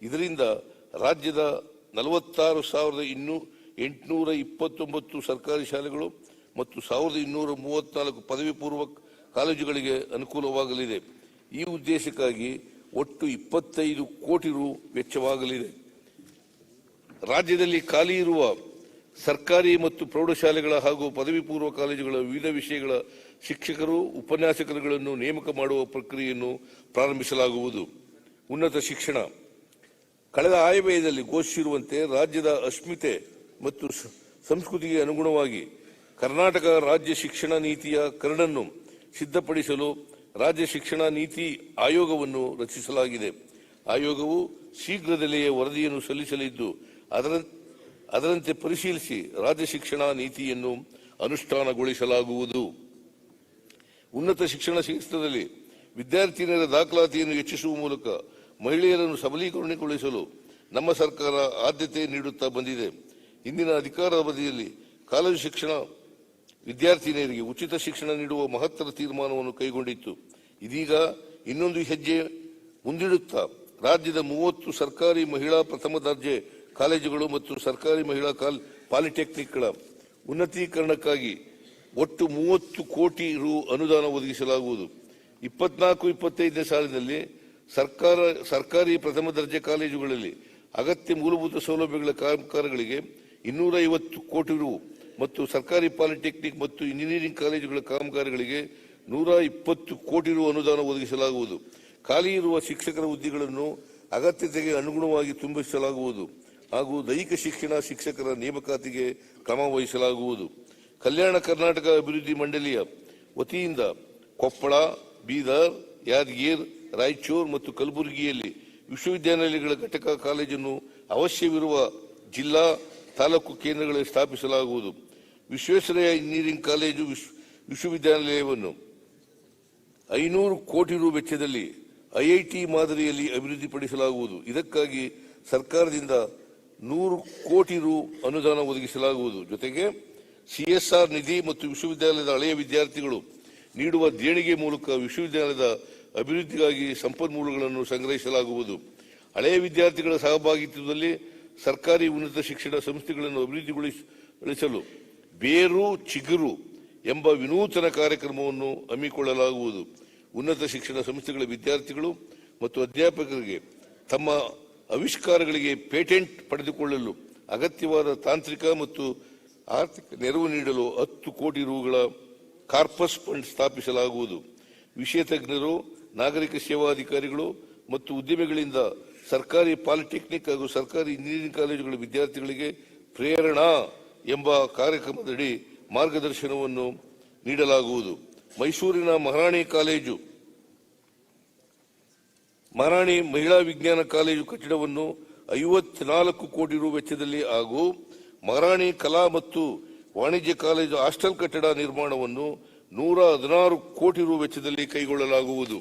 ಇದರಿಂದ ರಾಜ್ಯದ 46,829 ಸರ್ಕಾರಿ ಶಾಲೆಗಳು ಮತ್ತು 1,234 ಪದವಿ ಪೂರ್ವ ಕಾಲೇಜುಗಳಿಗೆ ಅನುಕೂಲವಾಗಲಿದೆ. ಈ ಉದ್ದೇಶಕ್ಕಾಗಿ ಒಟ್ಟು 25 ಕೋಟಿ ರು ವೆಚ್ಚವಾಗಲಿದೆ. ರಾಜ್ಯದಲ್ಲಿ ಖಾಲಿ ಇರುವ ಸರ್ಕಾರಿ ಮತ್ತು ಪ್ರೌಢಶಾಲೆಗಳ ಹಾಗೂ ಪದವಿ ಪೂರ್ವ ಕಾಲೇಜುಗಳ ವಿವಿಧ ವಿಷಯಗಳ ಶಿಕ್ಷಕರು, ಉಪನ್ಯಾಸಕರುಗಳನ್ನು ನೇಮಕ ಮಾಡುವ ಪ್ರಕ್ರಿಯೆಯನ್ನು ಪ್ರಾರಂಭಿಸಲಾಗುವುದು. ಉನ್ನತ ಶಿಕ್ಷಣ ಕಳೆದ ಆಯವ್ಯಯದಲ್ಲಿ ಘೋಷಿಸಿರುವಂತೆ ರಾಜ್ಯದ ಅಸ್ಮಿತೆ ಮತ್ತು ಸಂಸ್ಕೃತಿಗೆ ಅನುಗುಣವಾಗಿ ಕರ್ನಾಟಕ ರಾಜ್ಯ ಶಿಕ್ಷಣ ನೀತಿಯ ಕರಡನ್ನು ಸಿದ್ಧಪಡಿಸಲು ರಾಜ್ಯ ಶಿಕ್ಷಣ ನೀತಿ ಆಯೋಗವನ್ನು ರಚಿಸಲಾಗಿದೆ. ಆಯೋಗವು ಶೀಘ್ರದಲ್ಲಿಯೇ ವರದಿಯನ್ನು ಸಲ್ಲಿಸಲಿದ್ದು ಅದರಂತೆ ಪರಿಶೀಲಿಸಿ ರಾಜ್ಯ ಶಿಕ್ಷಣ ನೀತಿಯನ್ನು ಅನುಷ್ಠಾನಗೊಳಿಸಲಾಗುವುದು. ಉನ್ನತ ಶಿಕ್ಷಣ ಕ್ಷೇತ್ರದಲ್ಲಿ ವಿದ್ಯಾರ್ಥಿನಿಯರ ದಾಖಲಾತಿಯನ್ನು ಹೆಚ್ಚಿಸುವ ಮೂಲಕ ಮಹಿಳೆಯರನ್ನು ಸಬಲೀಕರಣಗೊಳಿಸಲು ನಮ್ಮ ಸರ್ಕಾರ ಆದ್ಯತೆ ನೀಡುತ್ತಾ ಬಂದಿದೆ. ಇಂದಿನ ಅಧಿಕಾರದ ಅವಧಿಯಲ್ಲಿ ಕಾಲೇಜು ಶಿಕ್ಷಣ ವಿದ್ಯಾರ್ಥಿನಿಯರಿಗೆ ಉಚಿತ ಶಿಕ್ಷಣ ನೀಡುವ ಮಹತ್ತರ ತೀರ್ಮಾನವನ್ನು ಕೈಗೊಂಡಿತ್ತು. ಇದೀಗ ಇನ್ನೊಂದು ಹೆಜ್ಜೆ ಮುಂದಿಡುತ್ತಾ ರಾಜ್ಯದ 30 ಸರ್ಕಾರಿ ಮಹಿಳಾ ಪ್ರಥಮ ದರ್ಜೆ ಕಾಲೇಜುಗಳು ಮತ್ತು ಸರ್ಕಾರಿ ಮಹಿಳಾ ಪಾಲಿಟೆಕ್ನಿಕ್ಗಳ ಉನ್ನತೀಕರಣಕ್ಕಾಗಿ ಒಟ್ಟು 30 ಕೋಟಿ ರು ಅನುದಾನ ಒದಗಿಸಲಾಗುವುದು. 24-25ನೇ ಸಾಲಿನಲ್ಲಿ ಸರ್ಕಾರಿ ಪ್ರಥಮ ದರ್ಜೆ ಕಾಲೇಜುಗಳಲ್ಲಿ ಅಗತ್ಯ ಮೂಲಭೂತ ಸೌಲಭ್ಯಗಳ ಕಾಮಗಾರಿಗಳಿಗೆ 250 ಕೋಟಿ ರು ಮತ್ತು ಸರ್ಕಾರಿ ಪಾಲಿಟೆಕ್ನಿಕ್ ಮತ್ತು ಇಂಜಿನಿಯರಿಂಗ್ ಕಾಲೇಜುಗಳ ಕಾಮಗಾರಿಗಳಿಗೆ 120 ಕೋಟಿ ರು ಅನುದಾನ ಒದಗಿಸಲಾಗುವುದು. ಖಾಲಿ ಇರುವ ಶಿಕ್ಷಕರ ಹುದ್ದೆಗಳನ್ನು ಅಗತ್ಯತೆಗೆ ಅನುಗುಣವಾಗಿ ತುಂಬಿಸಲಾಗುವುದು ಹಾಗೂ ದೈಹಿಕ ಶಿಕ್ಷಣ ಶಿಕ್ಷಕರ ನೇಮಕಾತಿಗೆ ಕ್ರಮ ವಹಿಸಲಾಗುವುದು. ಕಲ್ಯಾಣ ಕರ್ನಾಟಕ ಅಭಿವೃದ್ಧಿ ಮಂಡಳಿಯ ವತಿಯಿಂದ ಕೊಪ್ಪಳ, ಬೀದರ್, ಯಾದಗಿರಿ, ರಾಯಚೂರು ಮತ್ತು ಕಲಬುರಗಿಯಲ್ಲಿ ವಿಶ್ವವಿದ್ಯಾನಿಲಯಗಳ ಘಟಕ ಕಾಲೇಜನ್ನು ಅವಶ್ಯವಿರುವ ಜಿಲ್ಲಾ ತಾಲೂಕು ಕೇಂದ್ರಗಳಲ್ಲಿ ಸ್ಥಾಪಿಸಲಾಗುವುದು. ವಿಶ್ವೇಶ್ವರಯ್ಯ ಇಂಜಿನಿಯರಿಂಗ್ ಕಾಲೇಜು ವಿಶ್ವವಿದ್ಯಾನಿಲಯವನ್ನು 500 ಕೋಟಿ ರು ವೆಚ್ಚದಲ್ಲಿ ಐಐಟಿ ಮಾದರಿಯಲ್ಲಿ ಅಭಿವೃದ್ಧಿಪಡಿಸಲಾಗುವುದು. ಇದಕ್ಕಾಗಿ ಸರ್ಕಾರದಿಂದ 100 ಕೋಟಿ ರು ಅನುದಾನ ಒದಗಿಸಲಾಗುವುದು. ಜೊತೆಗೆ ಸಿಎಸ್ಆರ್ ನಿಧಿ ಮತ್ತು ವಿಶ್ವವಿದ್ಯಾಲಯದ ಹಳೆಯ ವಿದ್ಯಾರ್ಥಿಗಳು ನೀಡುವ ದೇಣಿಗೆ ಮೂಲಕ ವಿಶ್ವವಿದ್ಯಾಲಯದ ಅಭಿವೃದ್ಧಿಗಾಗಿ ಸಂಪನ್ಮೂಲಗಳನ್ನು ಸಂಗ್ರಹಿಸಲಾಗುವುದು. ಹಳೆಯ ವಿದ್ಯಾರ್ಥಿಗಳ ಸಹಭಾಗಿತ್ವದಲ್ಲಿ ಸರ್ಕಾರಿ ಉನ್ನತ ಶಿಕ್ಷಣ ಸಂಸ್ಥೆಗಳನ್ನು ಅಭಿವೃದ್ಧಿಗೊಳಿಸಲು ಬೇರು ಚಿಗುರು ಎಂಬ ವಿನೂತನ ಕಾರ್ಯಕ್ರಮವನ್ನು ಹಮ್ಮಿಕೊಳ್ಳಲಾಗುವುದು. ಉನ್ನತ ಶಿಕ್ಷಣ ಸಂಸ್ಥೆಗಳ ವಿದ್ಯಾರ್ಥಿಗಳು ಮತ್ತು ಅಧ್ಯಾಪಕರಿಗೆ ತಮ್ಮ ಆವಿಷ್ಕಾರಗಳಿಗೆ ಪೇಟೆಂಟ್ ಪಡೆದುಕೊಳ್ಳಲು ಅಗತ್ಯವಾದ ತಾಂತ್ರಿಕ ಮತ್ತು ಆರ್ಥಿಕ ನೆರವು ನೀಡಲು 10 ಕೋಟಿ ರುಗಳ ಕಾರ್ಪಸ್ ಫಂಡ್ ಸ್ಥಾಪಿಸಲಾಗುವುದು. ವಿಷಯ ತಜ್ಞರು, ನಾಗರಿಕ ಸೇವಾಧಿಕಾರಿಗಳು ಮತ್ತು ಉದ್ಯಮಿಗಳಿಂದ ಸರ್ಕಾರಿ ಪಾಲಿಟೆಕ್ನಿಕ್ ಹಾಗೂ ಸರ್ಕಾರಿ ಇಂಜಿನಿಯರಿಂಗ್ ಕಾಲೇಜುಗಳ ವಿದ್ಯಾರ್ಥಿಗಳಿಗೆ ಪ್ರೇರಣಾ ಎಂಬ ಕಾರ್ಯಕ್ರಮದಡಿ ಮಾರ್ಗದರ್ಶನವನ್ನು ನೀಡಲಾಗುವುದು. ಮೈಸೂರಿನ ಮಹಾರಾಣಿ ಮಹಿಳಾ ವಿಜ್ಞಾನ ಕಾಲೇಜು ಕಟ್ಟಡವನ್ನು 54 ಕೋಟಿ ರು ವೆಚ್ಚದಲ್ಲಿ ಹಾಗೂ ಮಹಾರಾಣಿ ಕಲಾ ಮತ್ತು ವಾಣಿಜ್ಯ ಕಾಲೇಜು ಹಾಸ್ಟೆಲ್ ಕಟ್ಟಡ ನಿರ್ಮಾಣವನ್ನು 116 ಕೋಟಿ ರು ವೆಚ್ಚದಲ್ಲಿ ಕೈಗೊಳ್ಳಲಾಗುವುದು.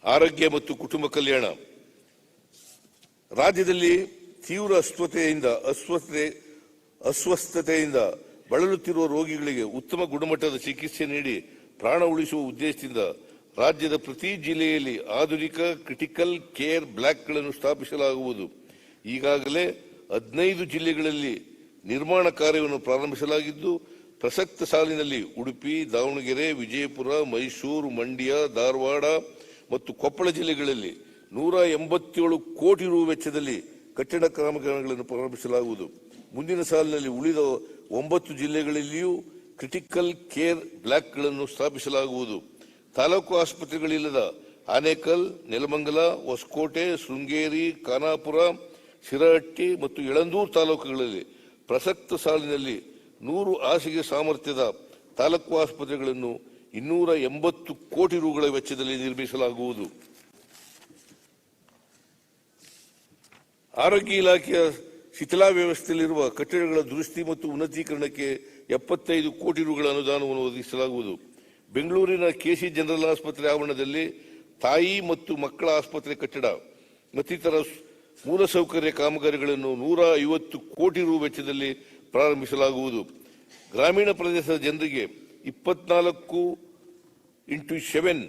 ಆರೋಗ್ಯ ಮತ್ತು ಕುಟುಂಬ ಕಲ್ಯಾಣ ರಾಜ್ಯದಲ್ಲಿ ತೀವ್ರ ಅಸ್ವಸ್ಥತೆಯಿಂದ ಬಳಲುತ್ತಿರುವ ರೋಗಿಗಳಿಗೆ ಉತ್ತಮ ಗುಣಮಟ್ಟದ ಚಿಕಿತ್ಸೆ ನೀಡಿ ಪ್ರಾಣ ಉಳಿಸುವ ಉದ್ದೇಶದಿಂದ ರಾಜ್ಯದ ಪ್ರತಿ ಜಿಲ್ಲೆಯಲ್ಲಿ ಆಧುನಿಕ ಕ್ರಿಟಿಕಲ್ ಕೇರ್ ಬ್ಲಾಕ್ಗಳನ್ನು ಸ್ಥಾಪಿಸಲಾಗುವುದು. ಈಗಾಗಲೇ 15 ಜಿಲ್ಲೆಗಳಲ್ಲಿ ನಿರ್ಮಾಣ ಕಾರ್ಯವನ್ನು ಪ್ರಾರಂಭಿಸಲಾಗಿದ್ದು, ಪ್ರಸಕ್ತ ಸಾಲಿನಲ್ಲಿ ಉಡುಪಿ, ದಾವಣಗೆರೆ, ವಿಜಯಪುರ, ಮೈಸೂರು, ಮಂಡ್ಯ, ಧಾರವಾಡ ಮತ್ತು ಕೊಪ್ಪಳ ಜಿಲ್ಲೆಗಳಲ್ಲಿ 187 ಕೋಟಿ ರು ವೆಚ್ಚದಲ್ಲಿ ಕಟ್ಟಡ ಕಾಮಗಾರಿಗಳನ್ನು ಪ್ರಾರಂಭಿಸಲಾಗುವುದು. ಮುಂದಿನ ಸಾಲಿನಲ್ಲಿ ಉಳಿದ 9 ಜಿಲ್ಲೆಗಳಲ್ಲಿಯೂ ಕ್ರಿಟಿಕಲ್ ಕೇರ್ ಬ್ಲಾಕ್ಗಳನ್ನು ಸ್ಥಾಪಿಸಲಾಗುವುದು. ತಾಲೂಕು ಆಸ್ಪತ್ರೆಗಳಿಲ್ಲದ ಆನೇಕಲ್, ನೆಲಮಂಗಲ, ಹೊಸಕೋಟೆ, ಶೃಂಗೇರಿ, ಖಾನಾಪುರ, ಶಿರಹಟ್ಟಿ ಮತ್ತು ಯಳಂದೂರು ತಾಲೂಕುಗಳಲ್ಲಿ ಪ್ರಸಕ್ತ ಸಾಲಿನಲ್ಲಿ 100 ಹಾಸಿಗೆ ಸಾಮರ್ಥ್ಯದ ತಾಲೂಕು ಆಸ್ಪತ್ರೆಗಳನ್ನು 280 ಕೋಟಿ ರುಗಳ ವೆಚ್ಚದಲ್ಲಿ ನಿರ್ಮಿಸಲಾಗುವುದು. ಆರೋಗ್ಯ ಇಲಾಖೆಯ ಶಿಥಿಲಾ ವ್ಯವಸ್ಥೆಯಲ್ಲಿರುವ ಕಟ್ಟಡಗಳ ದುರಸ್ತಿ ಮತ್ತು ಉನ್ನತೀಕರಣಕ್ಕೆ 75 ಕೋಟಿ ರುಗಳ ಅನುದಾನವನ್ನು ಒದಗಿಸಲಾಗುವುದು. ಬೆಂಗಳೂರಿನ ಕೆಸಿ ಜನರಲ್ ಆಸ್ಪತ್ರೆ ಆವರಣದಲ್ಲಿ ತಾಯಿ ಮತ್ತು ಮಕ್ಕಳ ಆಸ್ಪತ್ರೆ ಕಟ್ಟಡ ಮತ್ತಿತರ ಮೂಲಸೌಕರ್ಯ ಕಾಮಗಾರಿಗಳನ್ನು 150 ಕೋಟಿ ರು ವೆಚ್ಚದಲ್ಲಿ ಪ್ರಾರಂಭಿಸಲಾಗುವುದು. ಗ್ರಾಮೀಣ ಪ್ರದೇಶದ ಜನರಿಗೆ 24x7